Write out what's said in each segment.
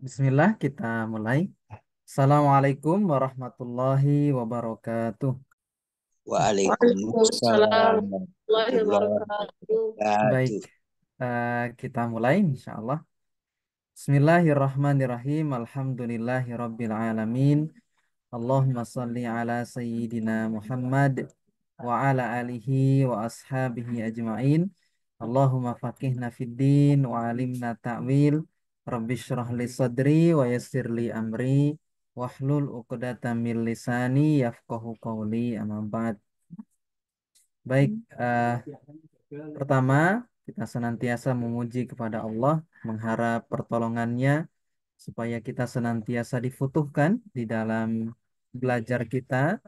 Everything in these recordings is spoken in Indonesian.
Bismillah, kita mulai. Assalamualaikum warahmatullahi wabarakatuh. Waalaikumsalam Waalaikumsalam warahmatullahi warahmatullahi wabarakatuh. Baik, wabarakatuh. kita mulai insya Allah. Bismillahirrahmanirrahim. Alhamdulillahi rabbil alamin. Allahumma salli ala sayyidina Muhammad wa ala alihi wa ashabihi ajma'in. Allahumma faqihna fid din wa alimna ta'wil. Rabbi shrah li sadri wa yassir li amri wahlul 'uqdatam min lisani yafqahu qawli, amma ba'd. Baik, pertama kita senantiasa memuji kepada Allah, mengharap pertolongannya supaya kita senantiasa difutuhkan di dalam belajar kita,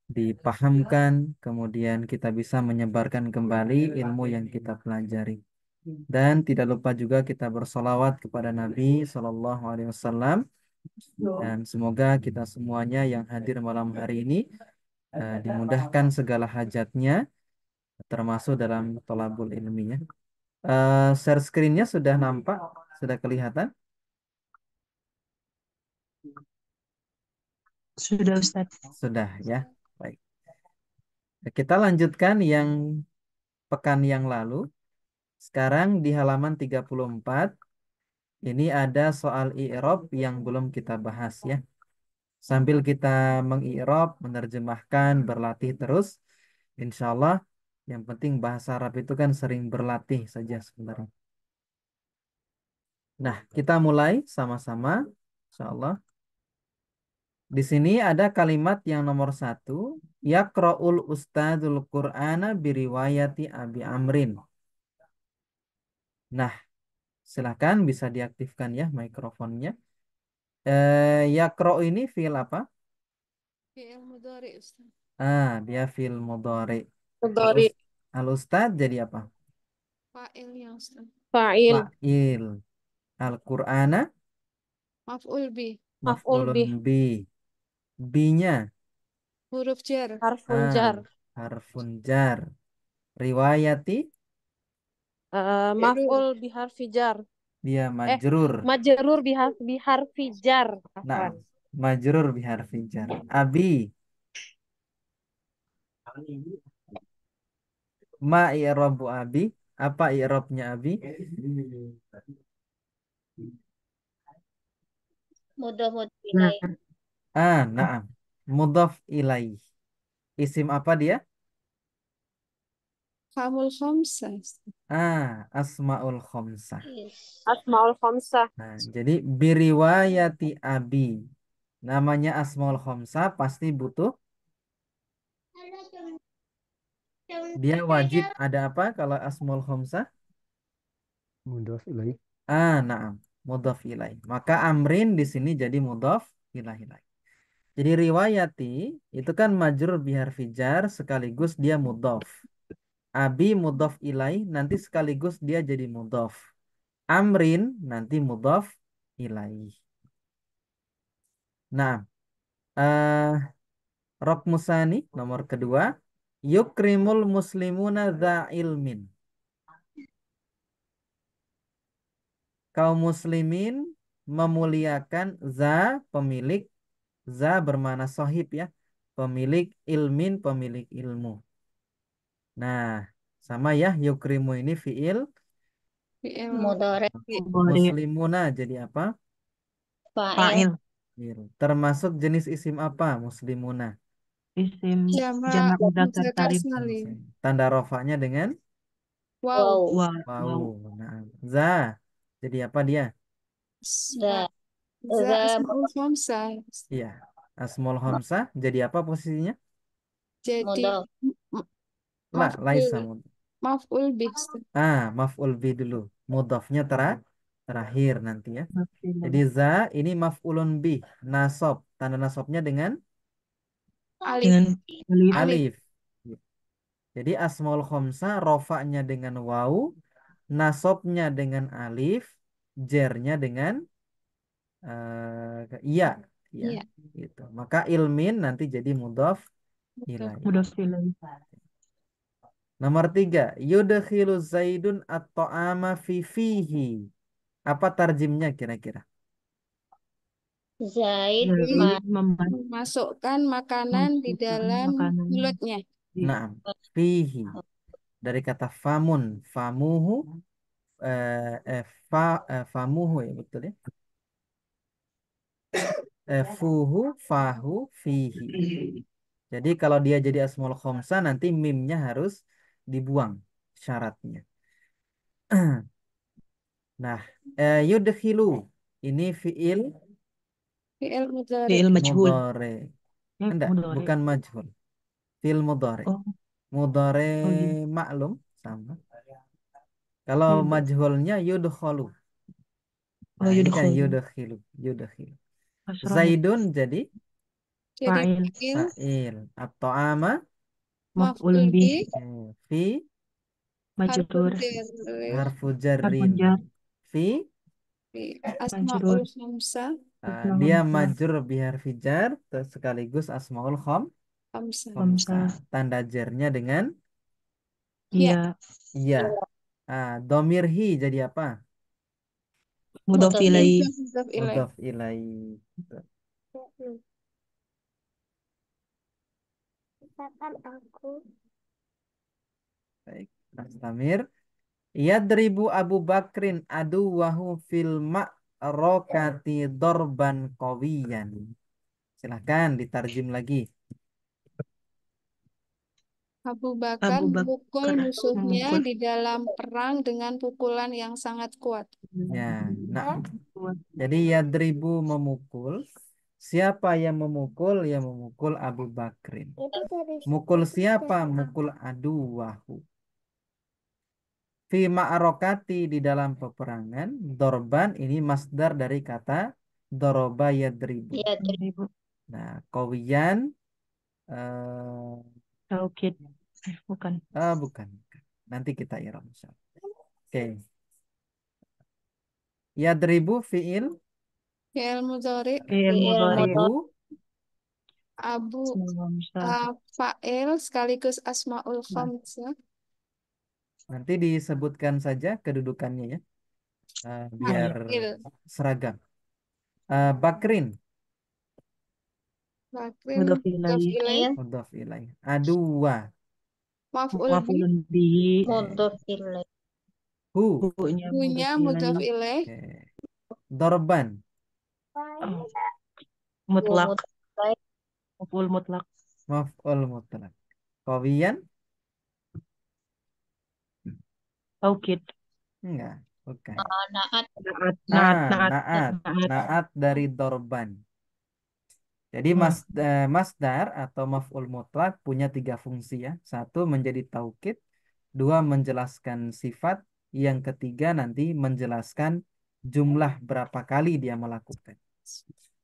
dipahamkan, kemudian kita bisa menyebarkan kembali ilmu yang kita pelajari. Dan tidak lupa juga kita bersolawat kepada Nabi Shallallahu Alaihi Wasallam, dan semoga kita semuanya yang hadir malam hari ini dimudahkan segala hajatnya, termasuk dalam tolabul ilminya. Share screen-nya sudah nampak, sudah kelihatan. Sudah Ustaz. Sudah ya. Baik. Kita lanjutkan yang pekan yang lalu. Sekarang di halaman 34 ini ada soal i'rab yang belum kita bahas ya. Sambil kita mengi'rab, menerjemahkan, berlatih terus, insya Allah yang penting bahasa Arab itu kan sering berlatih saja sebenarnya. Nah, kita mulai sama-sama, insya Allah. Di sini ada kalimat yang nomor 1, Yaqra'ul ustadzul Qur'ana biriwayati Abi Amrin. Nah, silakan bisa diaktifkan ya mikrofonnya. Yaqra' ini fiil apa? Fi'il mudhari Ustaz. Dia fiil mudhari. Al, Mudhari. al ustadz jadi apa? Fa'ilnya Ustaz. Fa'il. Fa'il. Al-Qur'ana Maf'ul bi. Maf'ul maf'ulun bih. bi. Bi-nya Huruf jar. Harfun ah, jar. harfun jar. Riwayati Fi'lun. Maf'ul biharfi jar. dia Eh, majrur. Majrur biharfi jar. Nah, Afwan. majrur biharfi jar. Abi ma i'rabu abi. Apa i'rabnya abi? Mudah-mudah ilaih. Naam. Mudhaf ilaih. Isim apa dia? Famul khamsah Ustaz. Asmaul khomsah. Yes. Asmaul khamsah. Nah, jadi biriwayati abi. Namanya asmaul khomsah pasti butuh. Dia wajib ada apa kalau asmaul khomsah? Mudhof ilaih. Naam. Mudhaf ilaih. Maka amrin di sini jadi mudhaf ilaih. Jadi riwayati itu kan majrur biharfi jar sekaligus dia mudhaf. Abi mudhaf ilaih nanti sekaligus dia jadi mudhaf. Amrin nanti mudhaf ilaih. Nah, eh Rok Musani nomor kedua, yukrimul muslimuna dza ilmin. Kaum muslimin memuliakan za pemilik, za bermana sohib ya, pemilik ilmin, pemilik ilmu. Nah, sama ya, yukrimu ini fiil, Fi'il Mudhari. Mudhari. muslimuna jadi apa? Fa'il. Fa'il. Fiil. Termasuk jenis isim apa muslimuna? Isim jamak jamak mudzakkar mudzakkar salim. salim. Tanda rofaknya dengan Wow. Wow. wawu. Wow. Nah, za jadi apa dia? Za. Za Za. asmaul khamsah. Iya, asmaul hamzah jadi apa posisinya? Jadi Mudhaf. m- La, maf'ul laisa maf'ul bih Ustaz. maf'ul bi dulu. Mudhafnya terakhir nanti ya. Jadi Maf'il. za ini maf'ulun bi, nasab. Tanda nasabnya dengan Alif. Dengan alif. Alif. alif. Jadi asmaul khamsah rofaknya dengan wawu, nasabnya dengan alif, jernya dengan iya, ya, Iya. gitu. Maka ilmin nanti jadi mudhaf ilaih. Mudhof ilaih. Nomor 3, yudkhilu Zaidun at-ta'ama fi fihi. Apa tarjimnya kira-kira? Zaid Jadi Masukkan makanan di dalam makanan mulutnya. di Nah, fihi dari kata famun, famuhu, famuhu ya betul ya. Fuhu, fahu, fihi. Jadi kalau dia jadi asmaul khomsa nanti mimnya harus dibuang syaratnya. Nah, yudkhilu ini fiil Fi'il mudhari. fi'il majhul. mudhari. Enggak, Mudhari. bukan majhul. Fiil mudhari. Oh, Mudhari oh iya. maklum sama. Kalau Yud- majhulnya yudkholu. Oh, Nah, ini kan yudkhulu. yudkhilu, yudkhilu. Kasrohnya Zaidun jadi Jadi fa'il. fi'il fa'il. At-ta'ama Maf'ul maf'ul bih. bih fi harfun Majrur. jarri harfu Harfun jarrin. jar. Fi fi Majrur. asmaul khamsa dia Islam majrur bihar fijar terus sekaligus asmaul khamsa. khamsa. Khamsa. Tanda jarnya dengan Ya, Iya. iya. Domirhi jadi apa? Mudhof Mudhof ilaih. mudhaf ilaih. Mudhaf ilai. Tuh, baik. Nastamir. Yadribu Abu Bakrin aduwahu fil ma'rokati dorban qawiyan. Silahkan ditarjim lagi. Abu Bakar Abu memukul Bakar musuhnya memukul. di dalam perang dengan pukulan yang sangat kuat. Ya, nah, jadi yadribu memukul. Siapa yang memukul? Yang memukul Abu Bakrin. Mukul siapa? Mukul aduwahu. Fi ma'rokati di dalam peperangan. Dorban ini masdar dari kata doroba yadribu. Ya, Ibu Nah, kawiyan eh taukid. Bukan. bukan. Nanti kita iram. Oke. Yadribu fiil Fi'il mudhari Fi'il fi'il mudhari. abu Abu Ismul khamsah. fa'il sekaligus asmaul Nah, khamsa. nanti disebutkan saja kedudukannya ya. Biar Fa'il seragam. Bakrin Bakrin Mudhof mudhaf ilaih. ilaih ya, mudhaf ilaih. Aduwa maf'ul bih Maf'ulun bihi. mudhof ilaih. hu. Hunya hunya mudhof mudhaf ilaih. ilaih Oke. Dorban Oh, Wa mutlak. mudhof ilaih. Maf'ul mutlak. maf'ul mutlak. Qawiyan Taukid. enggak, bukan. Naat Naat. Naat. Naat. Naat. Naat. Naat dari dorban. Jadi Hmm. masdar atau maf'ul mutlak punya tiga fungsi ya. Satu menjadi taukid, dua menjelaskan sifat, yang ketiga nanti menjelaskan jumlah berapa kali dia melakukan.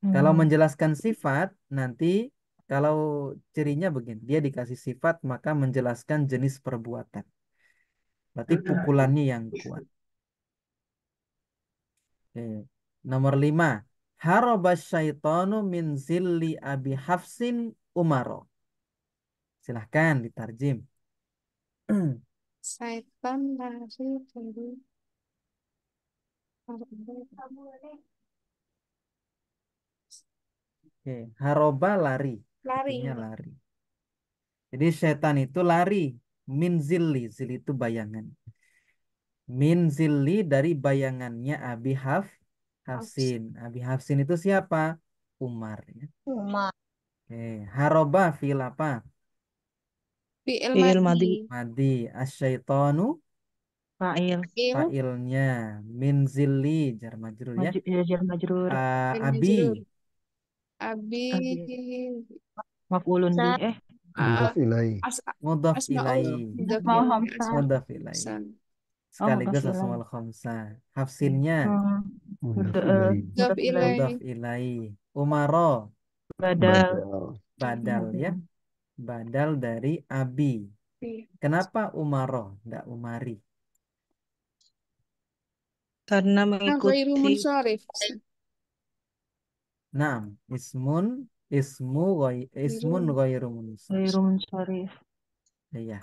Kalau Hmm. menjelaskan sifat nanti kalau cirinya begini, dia dikasih sifat maka menjelaskan jenis perbuatan. Berarti pukulannya yang kuat. Oke. Nomor 5. Harobas syaitonu min zilli abi hafsin umaro. Silahkan ditarjim. Syaitan lari dari Oke. Haroba lari. lari. Artinya lari. Jadi setan itu lari. Min zilli. Zilli itu bayangan. Min zilli dari bayangannya Hafsin. Abi Hafsin itu siapa? Umar. Ya. Umar. Oke. Haroba fil apa? Fi'il Fi'il madi madhi. Madi. Asyaitonu Fa'il. il fa'ilnya. Min zilli. Jar majrur ya. Jar majrur. il Abi. majrur abi Abi. Maf'ulun bih. Mudhof ah, ilaih. as Mudhaf asmaul ilai. mudhaf Asmaul ilaih khamsah. Mudhaf ilai. San. Oh, mudhof Sekaligus ilaih. asmaul khamsah. Hafsinnya Hmm. Mudhof Mudhof ilaih. Mudhaf ilaih mudhaf ilai. Umaro badal. Badal. badal ya. Badal dari abi. Kenapa Umaro, enggak Umari? Karena ghairu mengikuti munsharif. Naam, ismun ghairu munsharif. ghairu munsharif. Iya.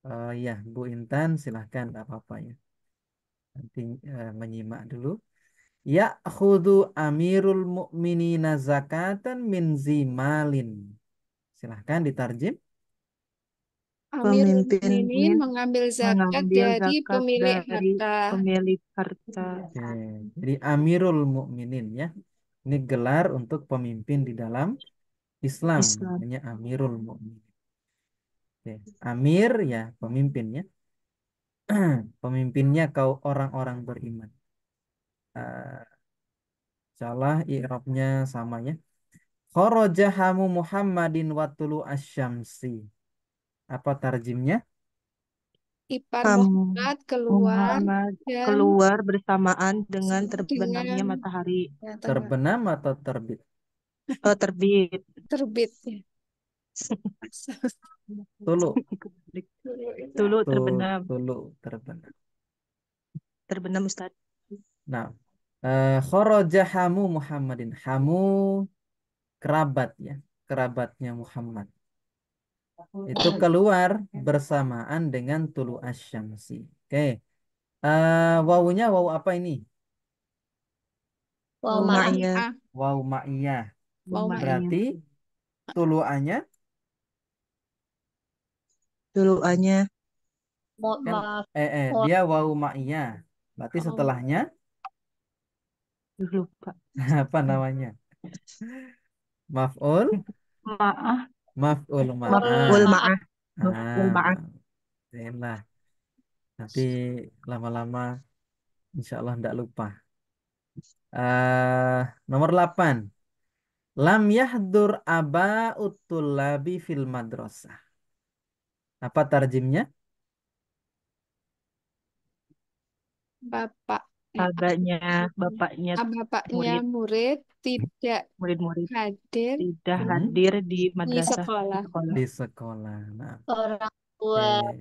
Oh iya, Bu Intan silahkan enggak apa-apa ya. Nanti menyimak dulu. Ya'khudhu amirul mu'minina zakatan min zimalin. Silahkan ditarjim. Amirul Pemimpin Mukminin mengambil zakat mengambil dari zakat pemilik dari harta. pemilik harta. Oke, jadi amirul mu'minin ya. Ini gelar untuk pemimpin di dalam Islam. Islam. Namanya amirul mu'minin. Oke. Amir ya pemimpinnya. Pemimpinnya kau orang-orang beriman. Salah i'rabnya sama ya. Kharaja hamu Muhammadin wa tulu asyamsi. Apa tarjimnya? Ipar Kamu Muhammad keluar Muhammad dan keluar bersamaan dengan terbenamnya dengan matahari. ya, Terbenam atau terbit? Terbit. terbit ya. Tulu. Dulu terbenam. Tulu terbenam. Terbenam Ustaz. Nah, kharaja hamu Muhammadin. Hamu kerabat ya. Kerabatnya Muhammad. Itu keluar bersamaan dengan tulu asyamsi. Oke. Wawunya wawu apa ini? Wow, Mau maaf. ma'iyah. Ah, Wawu ma'iyah. Mau mau ma'iyah. Berarti tuluannya Duluannya kan Maaf. dia wawu ma'iyah. Berarti oh, setelahnya lupa. apa namanya? Maf'ul, Ma'ah. maf'ul Maf'ul ma'ah. ma'ah. Maf'ul Ah, ma'ah. lah. Nanti lama-lama insya Allah ndak lupa. Nomor 8. Lam yahdur aba'ut tullabi fil madrasah. Apa tarjimnya? bapak Bapaknya, bapaknya bapaknya murid, murid tidak murid-murid hadir tidak Hmm, hadir di di madrasah di sekolah. sekolah. di sekolah. Nah, Orang tua oke.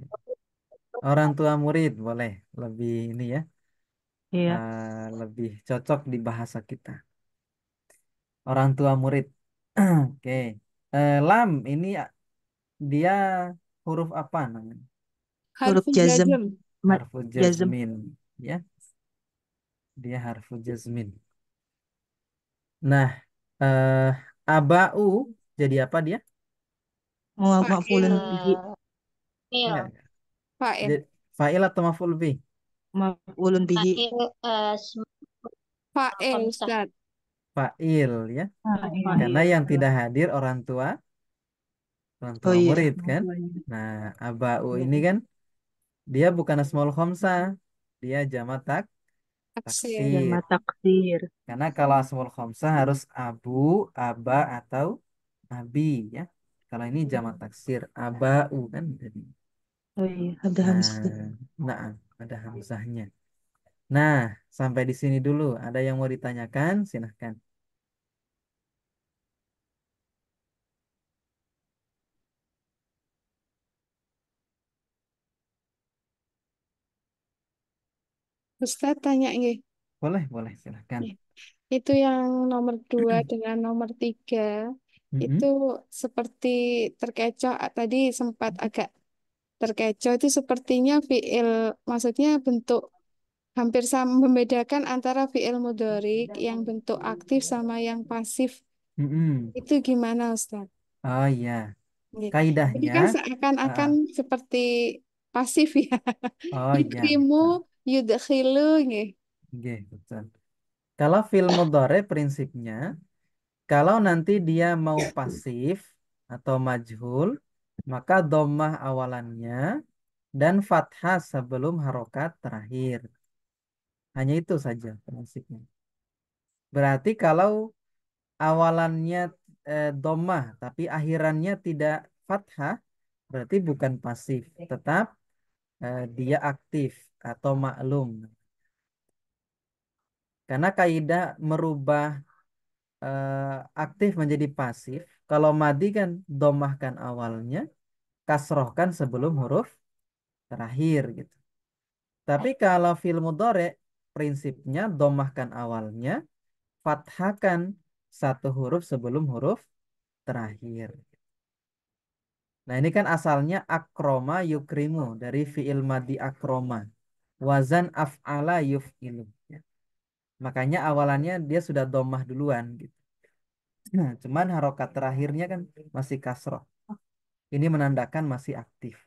Orang tua murid boleh lebih ini ya, Iya, lebih cocok di bahasa kita. Orang tua murid. Oke. Lam ini dia huruf apa namanya? huruf Harfu jazm. jazm. Harfu Jazm. jazmin, ya. Dia harfu jazmin. Nah, eh, abau jadi apa dia? Maf'ulun Fa'il. bihi. Mil. Enggak. Fa'il. Jadi, fa'il atau maf'ul bih? Maf'ulun bihi. Akhir Fa'il, Khamsah. Ustaz. Fa'il ya. Karena Fa'il. yang tidak hadir orang Oh tua iya, murid orang kan. tuanya. Nah, abau ini kan dia bukan asmaul khamsah. Dia jamak Taksir. taksir. Jama taksir. Karena kalau asmaul khamsah harus abu, aba atau abi ya. Kalau ini jamak taksir, abau kan jadi. Oh iya, ada hamzah. Nah, nah ada hamzahnya. Nah, sampai di sini dulu. Ada yang mau ditanyakan? Silahkan. Ustaz tanya nggih. Boleh, boleh, silahkan. Itu yang nomor 2 dengan nomor 3 itu Mm-mm. seperti terkecoh tadi sempat agak terkecoh itu sepertinya fiil maksudnya bentuk hampir sama membedakan antara fiil mudhorik yang bentuk aktif sama yang pasif Mm-mm. itu gimana Ustaz? Oh iya, Nggih. Jadi kaidahnya. kan ah, seakan-akan ah. seperti pasif ya. Oh iya, Yukrimu, betul. yudkhilu nggih. Oke, betul. Kalau fil mudhari prinsipnya, kalau nanti dia mau pasif atau majhul, maka dhammah awalannya dan fathah sebelum harokat terakhir. Hanya itu saja prinsipnya. Berarti kalau awalannya dhammah tapi akhirannya tidak fathah, berarti bukan pasif, tetap dia aktif atau maklum. Karena kaidah merubah aktif menjadi pasif, kalau madi kan dhammahkan awalnya, kasrohkan sebelum huruf terakhir gitu. Tapi kalau fil mudhari prinsipnya dhammahkan awalnya, fathahkan satu huruf sebelum huruf terakhir. Nah, ini kan asalnya akroma yukrimu dari fiil madi akroma. wazan af'ala yuf'ilu. Ya. Makanya awalannya dia sudah domah duluan gitu. Nah, cuman harokat terakhirnya kan masih kasroh. Ini menandakan masih aktif.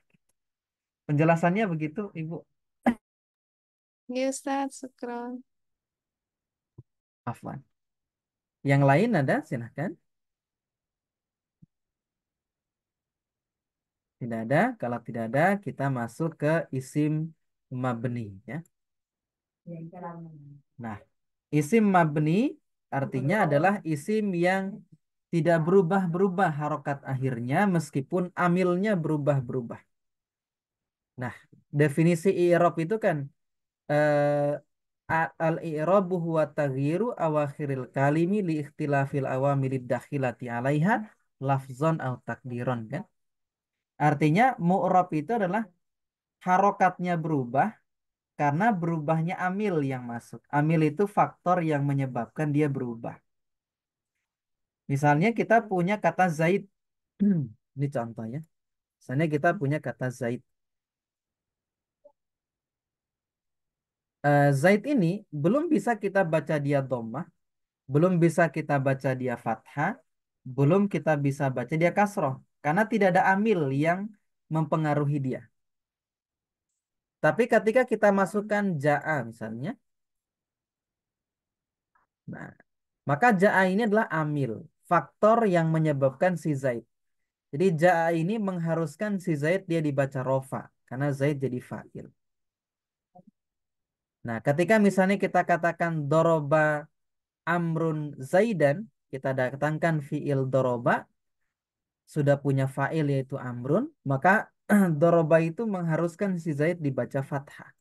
Penjelasannya begitu, Ibu. Ya Ustaz, syukron. Afwan. Yang lain ada, silahkan. Tidak ada. Kalau tidak ada, kita masuk ke isim mabni. Ya. Nah, isim mabni artinya adalah isim yang tidak berubah-berubah harokat akhirnya meskipun amilnya berubah-berubah. Nah, definisi i'rab itu kan al-i'rabu huwa taghyiru awakhiril kalimi li ikhtilafil awamilid dakhilati 'alaiha lafzon au takdiron kan. Artinya mu'rab itu adalah harokatnya berubah karena berubahnya amil yang masuk. Amil itu faktor yang menyebabkan dia berubah. Misalnya kita punya kata Zaid. Ini contohnya. Misalnya kita punya kata Zaid. Zaid ini belum bisa kita baca dia dhammah, belum bisa kita baca dia fathah, belum kita bisa baca dia kasroh. Karena tidak ada amil yang mempengaruhi dia. Tapi ketika kita masukkan ja'a misalnya, nah, maka ja'a ini adalah amil, faktor yang menyebabkan si Zaid. Jadi ja'a ini mengharuskan si Zaid dia dibaca rofa, karena Zaid jadi fa'il. Nah, ketika misalnya kita katakan doroba amrun zaidan, kita datangkan fi'il doroba, sudah punya fa'il yaitu amrun, maka doroba itu mengharuskan si Zaid dibaca fathah.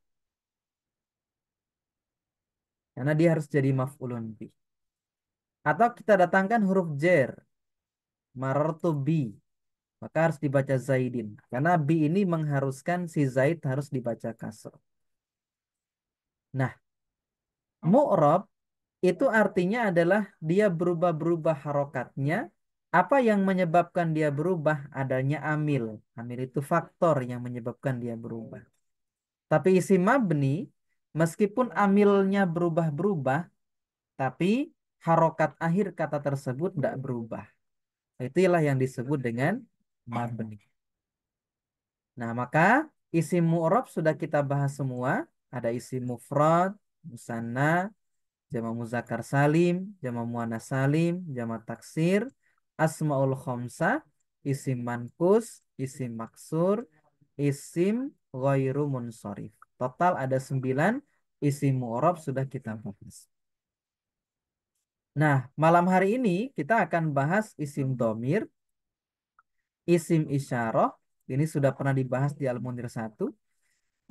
Karena dia harus jadi maf'ulun bih. Atau kita datangkan huruf jer, marartu bi, maka harus dibaca zaidin. Karena bi ini mengharuskan si Zaid harus dibaca kasr. Nah, mu'rab itu artinya adalah dia berubah-berubah harokatnya. Apa yang menyebabkan dia berubah? Adanya amil. Amil itu faktor yang menyebabkan dia berubah. Tapi isim mabni, meskipun amilnya berubah-berubah, tapi harokat akhir kata tersebut tidak berubah. Itulah yang disebut dengan mabni. Nah, maka isim mu'rab sudah kita bahas semua. Ada isim mufrad, musanna, jamak muzakkar salim, jamak muannas salim, jamak taksir, asmaul khamsah, isim mankus, isim maksur, isim ghairu munsharif. Total ada 9 isim mu'rab sudah kita bahas. Nah, malam hari ini kita akan bahas isim domir, isim isyarah. Ini sudah pernah dibahas di Al-Munir 1.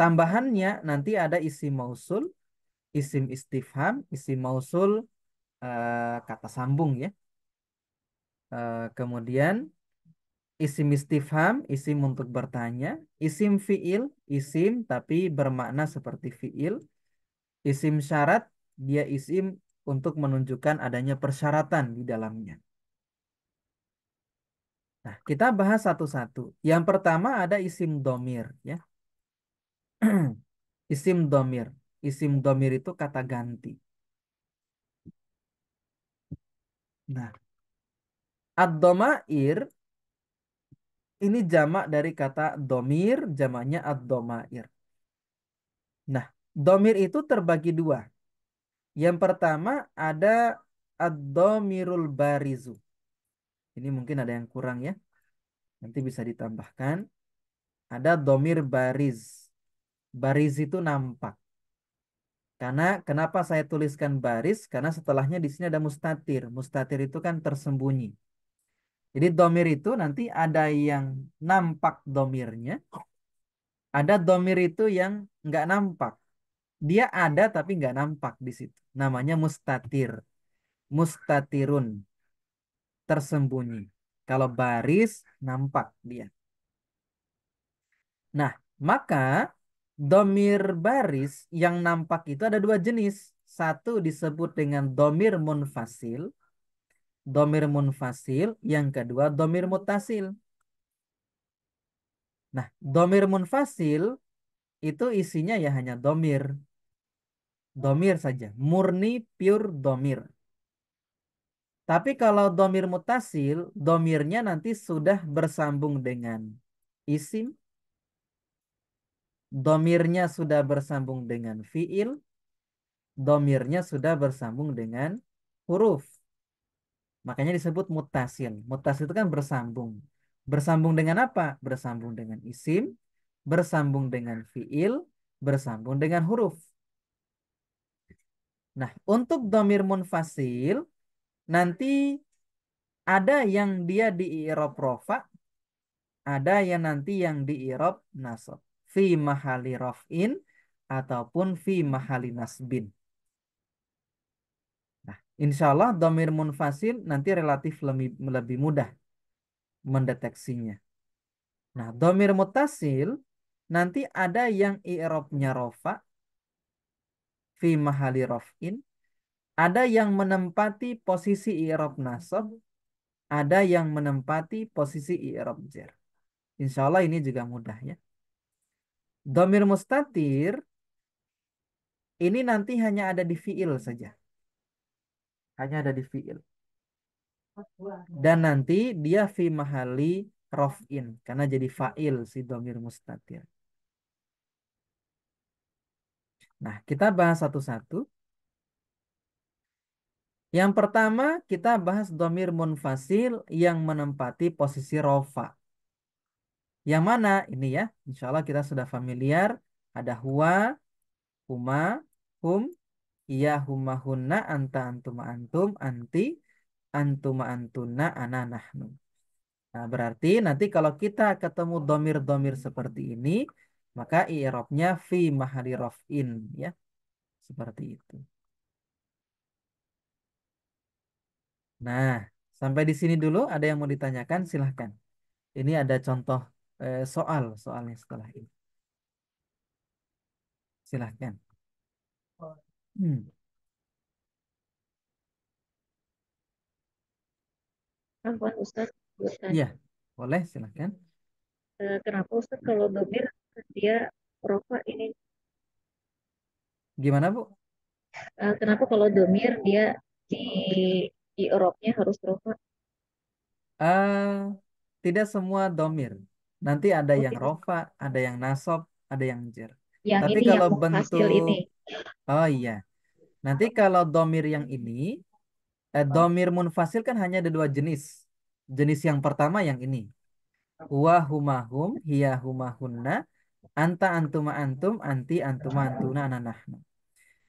Tambahannya nanti ada isim mausul, isim istifham, isim mausul kata sambung ya. Kemudian isim istifham, isim untuk bertanya, isim fiil, isim tapi bermakna seperti fiil, isim syarat, dia isim untuk menunjukkan adanya persyaratan di dalamnya. Nah, kita bahas satu-satu. Yang pertama ada isim domir ya. Isim domir. Isim domir itu kata ganti. Nah, ad-domair ini jamak dari kata domir, jamaknya ad-domair. Nah, domir itu terbagi dua. Yang pertama ada ad-domirul barizu. Ini mungkin ada yang kurang ya. Nanti bisa ditambahkan. Ada domir bariz. Bariz itu nampak. Karena kenapa saya tuliskan baris? Karena setelahnya di sini ada mustatir. Mustatir itu kan tersembunyi. Jadi domir itu nanti ada yang nampak domirnya. Ada domir itu yang nggak nampak. Dia ada tapi nggak nampak di situ. Namanya mustatir. Mustatirun. Tersembunyi. Kalau baris nampak dia. Nah, maka domir baris yang nampak itu ada dua jenis. Satu disebut dengan domir munfasil. Domir munfasil. Yang kedua domir mutasil. Nah, domir munfasil itu isinya ya hanya domir. Domir saja. Murni pure domir. Tapi kalau domir mutasil, domirnya nanti sudah bersambung dengan isim, domirnya sudah bersambung dengan fiil, domirnya sudah bersambung dengan huruf. Makanya disebut mutasil. Mutasil itu kan bersambung. Bersambung dengan apa? Bersambung dengan isim, bersambung dengan fiil, bersambung dengan huruf. Nah, untuk domir munfasil, nanti ada yang dia di i'rab rofa, ada yang nanti yang di i'rab nasab. Fi mahali raf'in ataupun fi mahali nasbin. Nah, insya Allah domir munfasil nanti relatif lebih mudah mendeteksinya. Nah, domir mutasil nanti ada yang i'rabnya rofa fi mahali raf'in, ada yang menempati posisi i'rab nasab, ada yang menempati posisi i'rab jar. Insya Allah ini juga mudah ya. Domir mustatir ini nanti hanya ada di fiil saja. Hanya ada di fiil. Dan nanti dia fi mahali raf'in karena jadi fa'il si domir mustatir. Nah, kita bahas satu-satu. Yang pertama kita bahas domir munfasil yang menempati posisi rofa. Yang mana? Ini ya, insya Allah kita sudah familiar. Ada huwa, huma, hum, iya, huma, hunna, anta, antuma, antum, anti, antuma, antuna, ana, nahnu. Nah, berarti nanti kalau kita ketemu domir-domir seperti ini, maka i'rabnya fi mahali raf'in ya. Seperti itu. Nah, sampai di sini dulu ada yang mau ditanyakan, silahkan. Ini ada contoh soalnya setelah ini. Silahkan. Hmm. Afwan Ustadz, bukan. Iya, boleh silahkan. Kenapa Ustadz kalau domir dia rofa ini? Gimana Bu? Kenapa kalau domir dia di Eropnya harus rofa? Eh, tidak semua domir. Nanti ada Oh, yang tidak. rofa, ada yang nasob, ada yang jer. Yang Tapi ini yang kalau menghasil bentuk, ini. oh iya. Nanti kalau domir yang ini, domir munfasil kan hanya ada dua jenis. Jenis yang pertama yang ini. Huwa humahum, hiya humahunna, anta antuma antum, anti antuma antuna ananahna.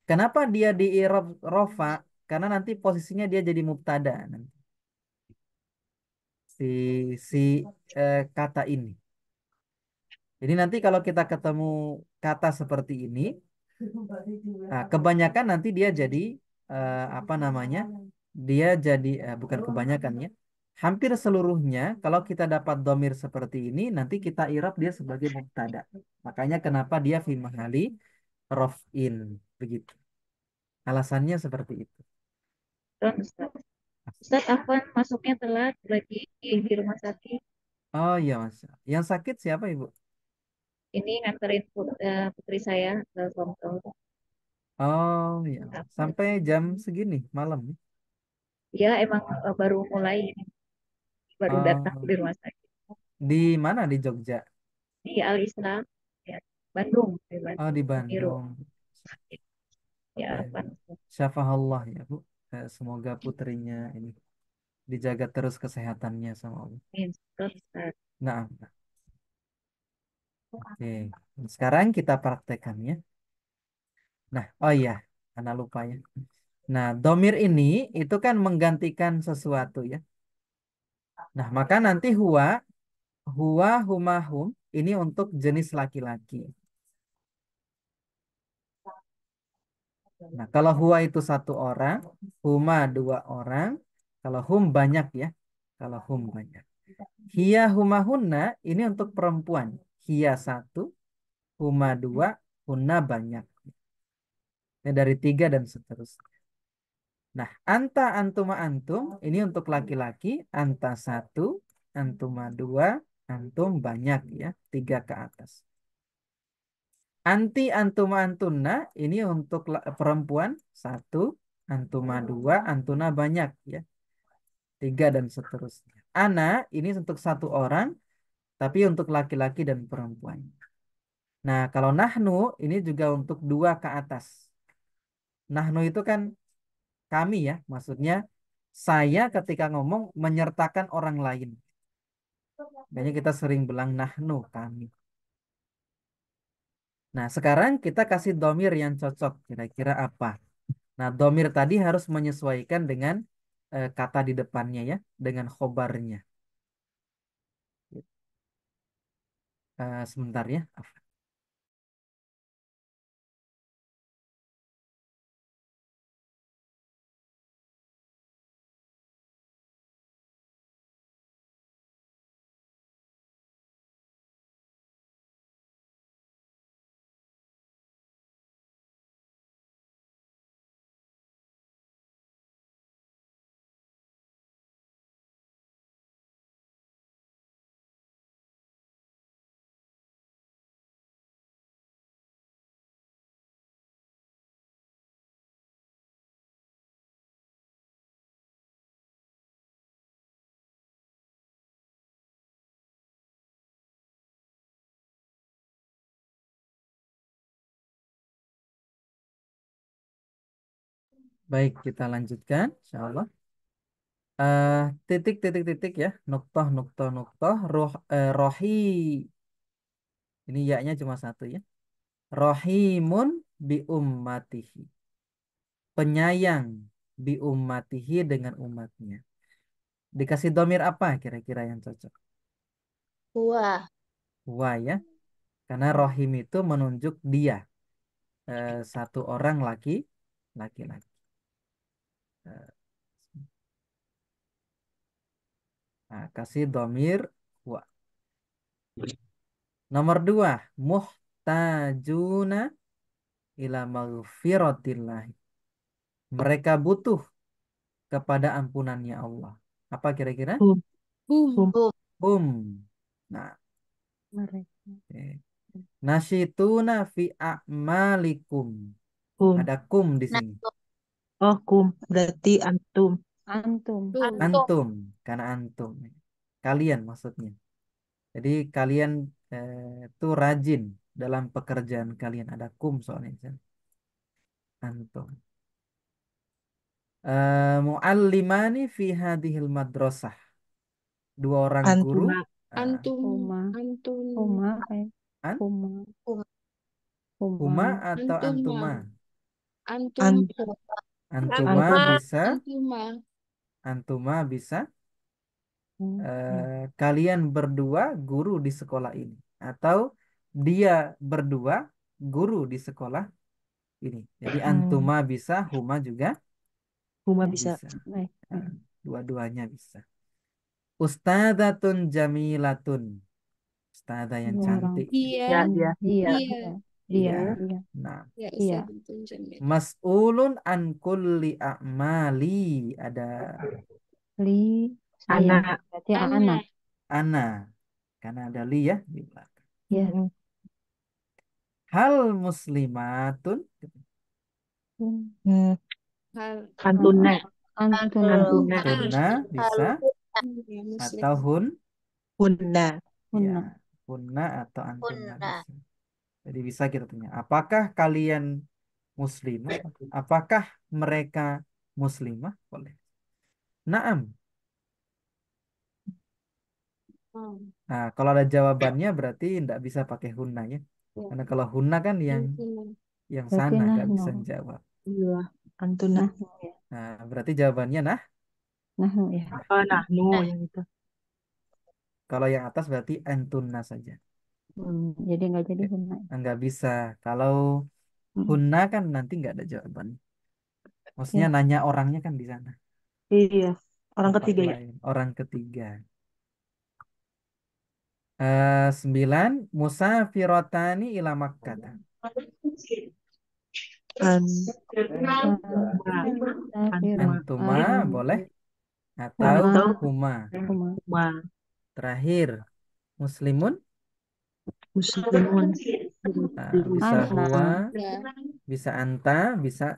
Kenapa dia di i'rab rofa? Karena nanti posisinya dia jadi mubtada nanti. Si si kata ini. Jadi nanti kalau kita ketemu kata seperti ini, nah, kebanyakan nanti dia jadi apa namanya? Dia jadi bukan kebanyakan ya. Hampir seluruhnya kalau kita dapat domir seperti ini, nanti kita i'rab dia sebagai mubtada. Makanya kenapa dia fi mahali raf'in begitu. Alasannya seperti itu. Ustadz. Ustadz Afwan masuknya telat lagi di rumah sakit. Oh iya Mas. Yang sakit siapa Ibu? Ini nganterin putri saya ke kontrol. Oh iya. Sampai jam segini malam. Ya emang baru mulai ini, baru datang Oh, di rumah sakit. di mana di Jogja? Di Al Islam, ya, Bandung, di Oh di Bandung, Uniru. Bandung. Ya, Ya, Afwan. Syafahullah ya Bu. Semoga putrinya ini dijaga terus kesehatannya sama Allah. Amin. Ustadz. Nah, oke. Sekarang kita praktekannya. Nah, oh iya, karena lupa ya. Nah, domir ini itu kan menggantikan sesuatu ya. Nah, maka nanti huwa, humahum ini untuk jenis laki-laki. Nah, kalau huwa itu satu orang, huma dua orang, kalau hum banyak ya. Kalau hum banyak. Hiya humahunna ini untuk perempuan. Hiya satu, huma dua, hunna banyak. Ini dari tiga dan seterusnya. Nah, anta antuma antum ini untuk laki-laki. Anta satu, antuma dua, antum banyak ya. Tiga ke atas. Anti, antuma, antuna ini untuk perempuan satu, antuma dua, antuna banyak ya, tiga dan seterusnya. Ana ini untuk satu orang, tapi untuk laki-laki dan perempuan. Nah, kalau nahnu ini juga untuk dua ke atas. Nahnu itu kan kami ya, maksudnya saya ketika ngomong menyertakan orang lain. Makanya kita sering bilang nahnu, kami. Nah, sekarang kita kasih domir yang cocok. Kira-kira apa? Nah, domir tadi harus menyesuaikan dengan kata di depannya ya, dengan khobarnya. Sebentar ya. Baik, kita lanjutkan. Insya Allah. Titik, titik, titik ya. Nuktoh, nuktoh, nuktoh. Rohi. Ini ya-nya cuma satu ya. Rohimun bi ummatihi. Penyayang bi ummatihi dengan umatnya. Dikasih domir apa kira-kira yang cocok? Wah. Wa ya. Karena rohim itu menunjuk dia. Satu orang laki-laki. Eh, Nah, kasih domir wa. Nomor dua. Muhtajuna ila maghfiratillah. Mereka butuh kepada ampunannya Allah. Apa kira-kira? Hum. Hum. Hum. Hum. Nah, Mereka. oke. Nasyituna fi a'malikum. Hum. Ada kum di sini. Oh, kum. Berarti antum. Antum. Hum. Antum, karena antum. Kalian maksudnya. Jadi kalian tuh rajin dalam pekerjaan kalian. Ada kum soalnya di sana. Antum. Muallimani fi hadhil madrasah. Dua orang guru. Antuma. Antum. Huma. Antum. Huma kayak An? huma. Huma Huma. atau Antuma. antuma? Antum. Antuma bisa. Antuma. Antuma bisa. Hmm. Kalian berdua guru di sekolah ini. Atau dia berdua guru di sekolah ini. Jadi antuma bisa. Huma juga Huma bisa. bisa. Baik. Nah, dua-duanya bisa. Ustadzatun jamilatun. Ustadzah yang Dua orang. cantik. Iya. Ya, ya. Iya. Iya. Iya. Iya. Iya. Nah, Ya, Iya. Ustadzatun Jamil. mas'ulun an kulli a'mali. Ada Li saya. Anak. Berarti Anak. anak. ana. Karena ada li ya di belakang. Ya. Mm-mm. Hal muslimatun. Hmm. Hal. Antuna. Antun. Antuna. Tuna bisa. Ya, Muslim. Atau Hunna. ya, Hunna. hunna atau antuna bisa. Jadi bisa kita tanya, apakah kalian muslimah? Apakah mereka muslimah? Boleh. Naam. Nah, kalau ada jawabannya berarti tidak bisa pakai hunna ya. Ya. Karena kalau hunna kan yang Berarti sana nggak nahnu. bisa jawab. Iya. Antuna. Nahnu ya. Nah, berarti jawabannya nah. Nahnu ya. Oh, nahnu yang itu. Kalau yang atas berarti antunna saja. Jadi nggak jadi Ya, hunna. nggak bisa. Kalau Hmm. hunna kan nanti nggak ada jawaban. Maksudnya Ya. nanya orangnya kan di sana. Iya. Orang Tempat ketiga ya. lain. Orang ketiga. 9. Musafirotani ila Makkah. Antuma boleh atau Atau huma. Huma. Terakhir muslimun Muslimun. Bisa Ana. huwa, Ya. bisa anta, bisa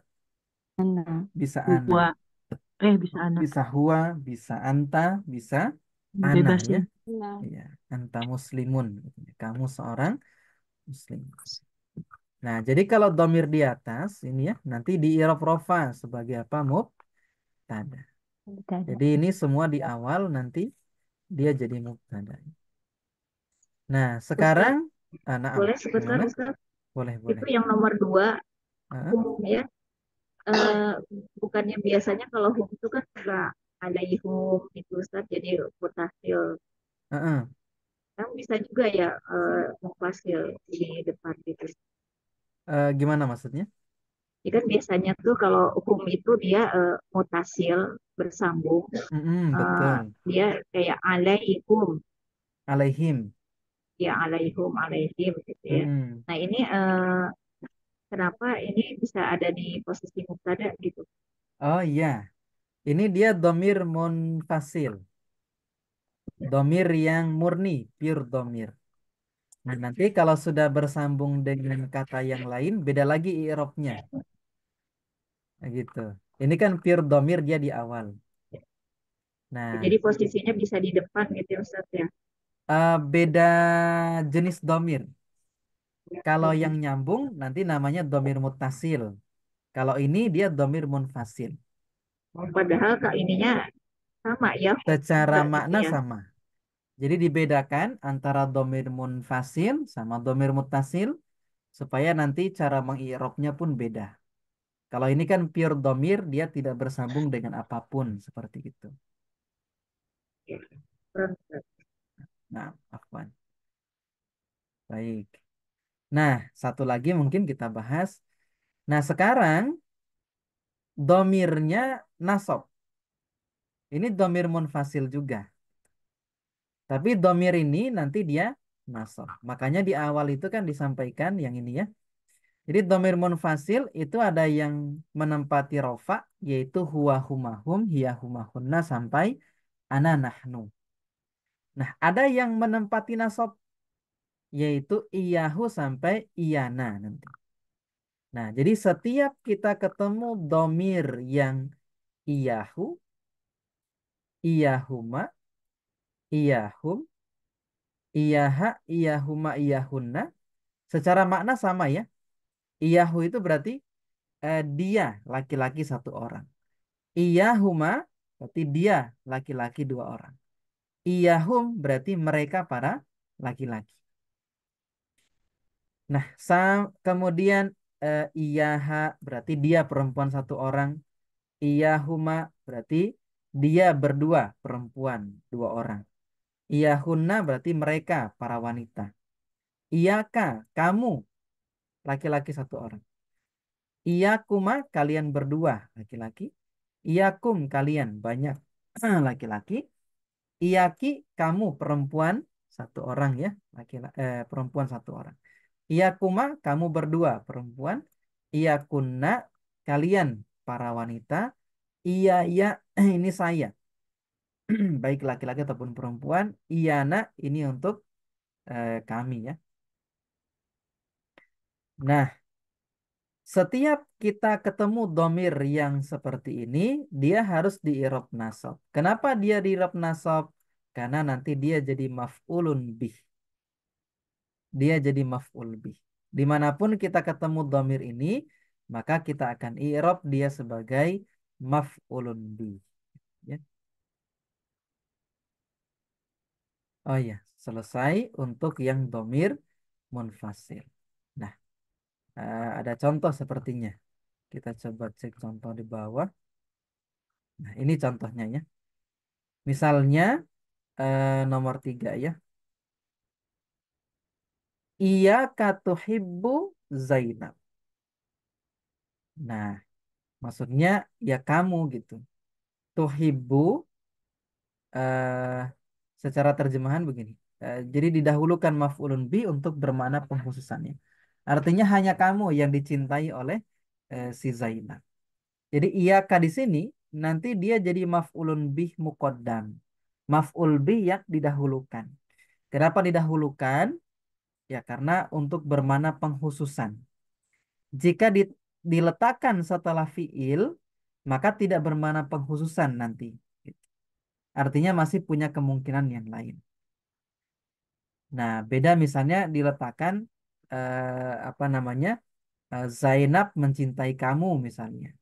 Ana. bisa ana. Huwa. Bisa ana. Bisa huwa, bisa anta, bisa ana Bebas ya. tuh. Nah, Iya, anta muslimun. Kamu seorang muslim. Nah, jadi kalau domir di atas ini ya, nanti di i'rab rofa sebagai apa? Mubtada. Tidak ada. Jadi ini semua di awal nanti dia jadi mubtada. Nah, Ustaz, sekarang naam, boleh sebentar gimana? Ustaz? Boleh, Itu boleh. yang nomor 2 Heeh, hum ya. Eh, bukannya biasanya kalau hum itu kan nggak ada hum itu Ustaz, jadi mutasil. heeh. Kan bisa juga ya mufasil di depan gitu. Gimana maksudnya? Jadi kan biasanya tuh kalau hum itu dia mutasil bersambung. Mm-mm, Eh, betul. dia kayak alaikum, Alaihim. ya alaihum alaihim gitu ya. Mm-mm. Nah ini kenapa ini bisa ada di posisi mubtada gitu? Oh iya, ini dia domir munfasil. Domir yang murni, pure domir. Nah, nanti kalau sudah bersambung dengan kata yang lain, beda lagi i'rabnya. Nah, gitu. Ini kan pure domir dia di awal. Nah, Jadi posisinya bisa di depan gitu ya Ustaz ya. beda jenis domir. Kalau yang nyambung nanti namanya domir mutasil. Kalau ini dia domir munfasil. Padahal kak ininya sama ya, hum Secara juga gitu makna ya. sama. Jadi dibedakan antara domir munfasil sama domir mutasil supaya nanti cara mengi'rabnya pun beda. Kalau ini kan pure domir, dia tidak bersambung dengan apapun seperti itu. Ya, kurang. Nah, afwan. Baik. Nah, satu lagi mungkin kita bahas. Nah, sekarang domirnya nasab. Ini domir munfasil juga. Tapi domir ini nanti dia nasab. Makanya di awal itu kan disampaikan yang ini ya. Jadi domir munfasil itu ada yang menempati rofa, yaitu huwa humahum, hiya humahunna sampai ana nahnu. Nah, ada yang menempati nasab, yaitu iyahu sampai iyana nanti. Nah, jadi setiap kita ketemu domir yang iyahu, iyahuma, iyahum, iyaha, iyahuma, iyahunna, secara makna sama ya. Iyahu itu berarti dia laki-laki satu orang. Iyahuma berarti dia laki-laki dua orang. Iyahum berarti mereka para laki-laki. Nah, kemudian iyaha berarti dia perempuan satu orang. Iyahuma berarti dia berdua perempuan dua orang. Iyahunna berarti mereka para wanita. Iyaka kamu laki-laki satu orang. Iyakuma kalian berdua laki-laki. Iyakum kalian banyak laki-laki. Iyaki kamu perempuan satu orang ya, perempuan satu orang. Iyakuma kamu berdua perempuan. Iyakunna kalian para wanita. Iya iya ini saya baik laki-laki ataupun perempuan. Iyana ini untuk kami ya. Nah, setiap kita ketemu domir yang seperti ini, dia harus di i'rab nasab. Kenapa dia di i'rab nasab? Karena nanti dia jadi maf'ulun bih. Dia jadi maf'ul bih. Dimanapun kita ketemu domir ini, maka kita akan i'rab dia sebagai maf'ulun bih. Ya. Oh ya, selesai untuk yang domir munfasil. Nah, ada contoh sepertinya. Kita coba cek contoh di bawah. Nah, ini contohnya ya. Misalnya nomor 3 ya. Iya katuhibbu Zainab. Nah, maksudnya ya kamu gitu. Tuhibbu eh, secara terjemahan begini. Jadi didahulukan maf'ulun bi untuk bermakna pengkhususannya. Artinya hanya kamu yang dicintai oleh si Zainab. Jadi iyaka di sini nanti dia jadi maf'ulun bih muqaddam. Maf'ul bih yang didahulukan. Kenapa didahulukan? Ya, karena untuk bermana penghususan. Jika diletakkan setelah fiil, maka tidak bermana penghususan nanti. Artinya masih punya kemungkinan yang lain. Nah, beda misalnya diletakkan apa namanya? Zainab mencintai kamu misalnya.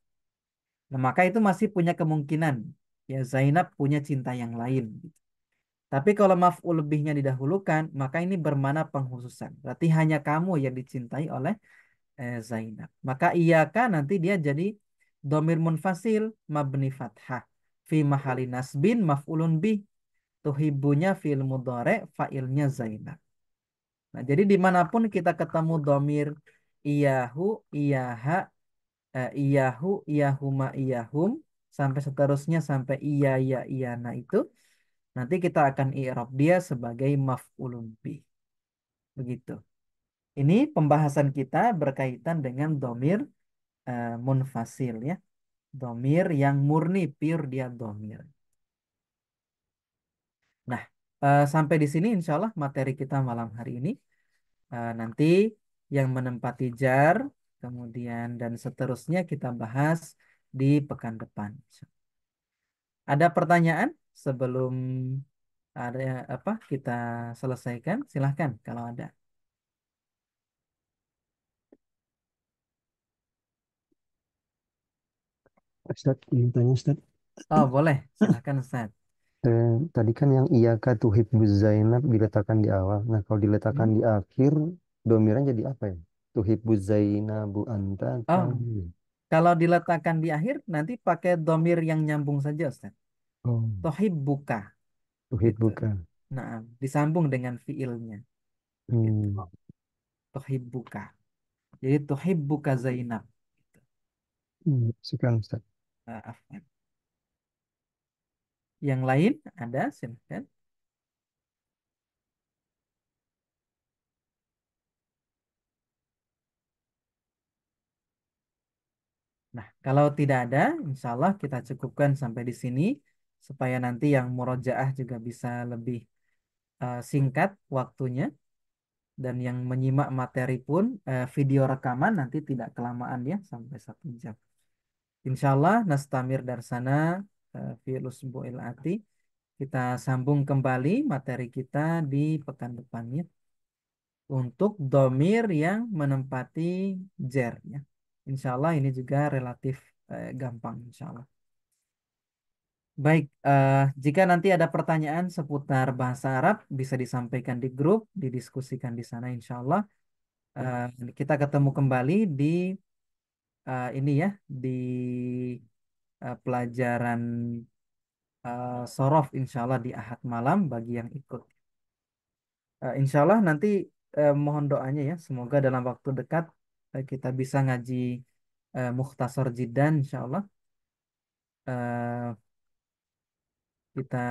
Nah, maka itu masih punya kemungkinan ya Zainab punya cinta yang lain. Tapi kalau maf'ul lebihnya didahulukan, maka ini bermana penghususan. Berarti hanya kamu yang dicintai oleh Zainab. Maka iyaka nanti dia jadi domir munfasil mabni fathah. Fi mahali nasbin maf'ulun bih. Tuhibbunya fi'il mudhari fa'ilnya Zainab. Nah, jadi dimanapun kita ketemu domir iyahu, iyaha, iyahu, iyahuma, iyahum, sampai seterusnya sampai iya, iya, iyana itu, nanti kita akan i'rab dia sebagai maf'ulun bih. Begitu. Ini pembahasan kita berkaitan dengan domir munfasil ya. Domir yang murni, pure dia domir. Nah, sampai di sini insya Allah materi kita malam hari ini. Nanti yang menempati jar, kemudian dan seterusnya kita bahas di pekan depan. Ada pertanyaan sebelum ada apa kita selesaikan? Silahkan kalau ada. Ustaz, ingin tanya Ustaz. Oh boleh, silahkan Ustaz. Tadi kan yang iyaka tuhibbuz Zainab diletakkan di awal. Nah, kalau diletakkan Hmm? di akhir, domiran jadi apa ya? Tuhibbuz Zainabu anta Oh, atau kalau diletakkan di akhir nanti pakai domir yang nyambung saja Ustaz. oh, Tohib buka gitu. tuhibbuka. Nah, disambung dengan fiilnya gitu. Hmm, Tohib buka. Jadi tohib buka Zainab. Gitu. sekarang Ustaz. Afwan. Yang lain ada silahkan. Nah, kalau tidak ada, insya Allah kita cukupkan sampai di sini supaya nanti yang murojaah juga bisa lebih singkat waktunya dan yang menyimak materi pun video rekaman nanti tidak kelamaan ya sampai 1 jam. Insya Allah nastamir darsana fi usbu'il ati. Kita sambung kembali materi kita di pekan depannya untuk domir yang menempati jer ya. Insya Allah ini juga relatif gampang insya Allah. Baik, jika nanti ada pertanyaan seputar bahasa Arab bisa disampaikan di grup, didiskusikan di sana insya Allah. Kita ketemu kembali di ini ya, di pelajaran Sorof insya Allah di Ahad malam bagi yang ikut. Insya Allah nanti mohon doanya ya, semoga dalam waktu dekat kita bisa ngaji Mukhtasar Jidan insya Allah. Eh, kita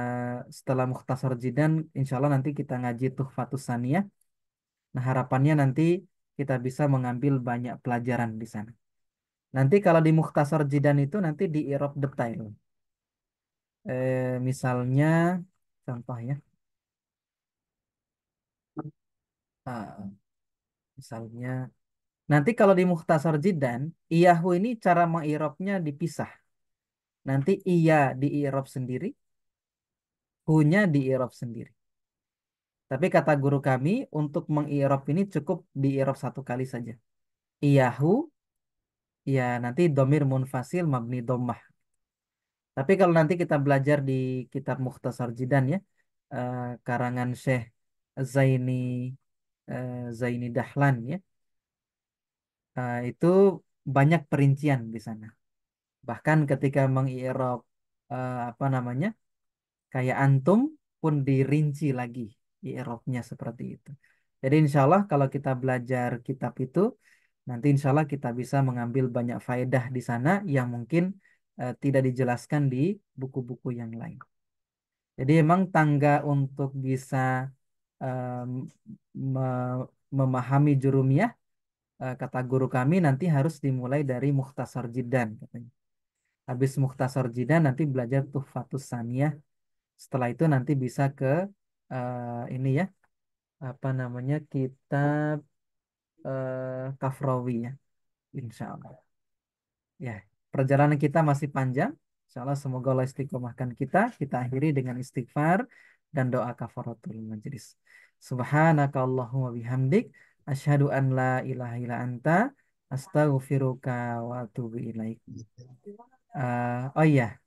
setelah Mukhtasar Jidan insya Allah nanti kita ngaji Tuhfatus Saniyah. Nah harapannya nanti kita bisa mengambil banyak pelajaran di sana. Nanti kalau di Mukhtasar Jidan itu nanti di i'rab detail. Misalnya contoh ya. Ah, misalnya nanti kalau di Mukhtasar Jidan, iyahu ini cara mengirobnya dipisah. Nanti iya di i'rab sendiri, hunya di i'rab sendiri. Tapi kata guru kami untuk mengirab ini cukup di i'rab 1 kali saja. Iyahu, ya nanti domir munfasil mabni dommah. Tapi kalau nanti kita belajar di kitab Mukhtasar Jidan ya, karangan Syekh Zaini Zaini Dahlan ya, itu banyak perincian di sana. Bahkan ketika mengi'rab apa namanya, kayak antum pun dirinci lagi i'rabnya seperti itu. Jadi insya Allah kalau kita belajar kitab itu, nanti insya Allah kita bisa mengambil banyak faedah di sana yang mungkin tidak dijelaskan di buku-buku yang lain. Jadi emang tangga untuk bisa em, me- memahami jurumiyah, kata guru kami nanti harus dimulai dari Mukhtasar Jidan katanya. Habis Mukhtasar Jidan nanti belajar Tuhfatus Saniyah. Setelah itu nanti bisa ke ini ya, apa namanya kitab Kafrawi ya, insya Allah. Ya, perjalanan kita masih panjang. Insya Allah semoga Allah istiqomahkan kita. Kita akhiri dengan istighfar dan doa kafaratul majlis. Subhanaka Allahumma bihamdik. Asyhadu an la ilaha illa anta. Astaghfiruka wa atubu ilaik. Oh iya,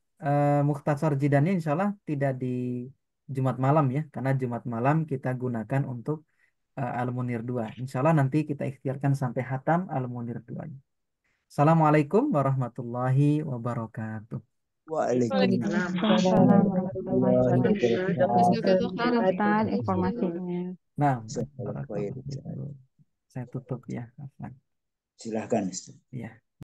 Mukhtasar Jidannya insya Allah tidak di Jumat malam ya. Karena Jumat malam kita gunakan untuk Al-Munir 2. Insya Allah nanti kita ikhtiarkan sampai hatam Al-Munir 2. Assalamualaikum warahmatullahi wabarakatuh. Waalaikumsalam Waalaikumsalam warahmatullahi warahmatullahi wabarakatuh. wabarakatuh. Jazakallah khairan. Ustaz, informasinya. Nah, Jazakallah khair. barakallahu fikum. Saya tutup ya. Afwan. Silahkan Ustaz. Ya.